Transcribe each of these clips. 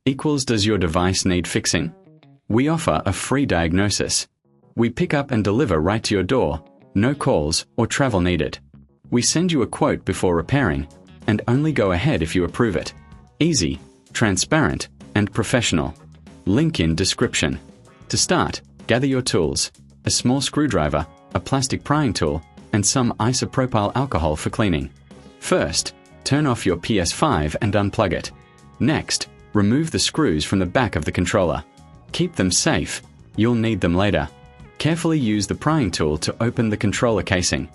equals does your device need fixing? We offer a free diagnosis. We pick up and deliver right to your door, no calls or travel needed. We send you a quote before repairing, and only go ahead if you approve it. Easy, transparent, and professional. Link in description. To start, gather your tools, a small screwdriver, a plastic prying tool, and some isopropyl alcohol for cleaning. First, turn off your PS5 and unplug it. Next, remove the screws from the back of the controller. Keep them safe, you'll need them later. Carefully use the prying tool to open the controller casing.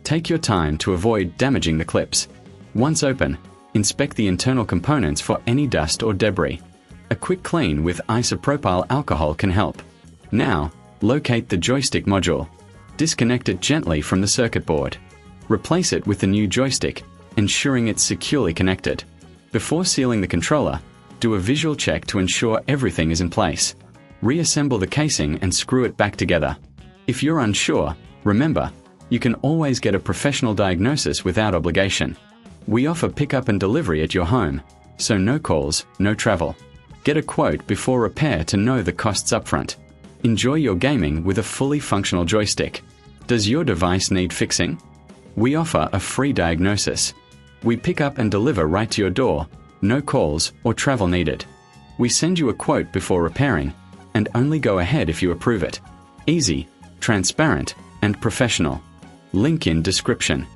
Take your time to avoid damaging the clips. Once open, inspect the internal components for any dust or debris. A quick clean with isopropyl alcohol can help. Now, locate the joystick module. Disconnect it gently from the circuit board. Replace it with the new joystick, ensuring it's securely connected. Before sealing the controller, do a visual check to ensure everything is in place. Reassemble the casing and screw it back together. If you're unsure, remember, you can always get a professional diagnosis without obligation. We offer pickup and delivery at your home, so no calls, no travel. Get a quote before repair to know the costs upfront. Enjoy your gaming with a fully functional joystick. Does your device need fixing? We offer a free diagnosis. We pick up and deliver right to your door, no calls or travel needed. We send you a quote before repairing, and only go ahead if you approve it. Easy, transparent, and professional. Link in description.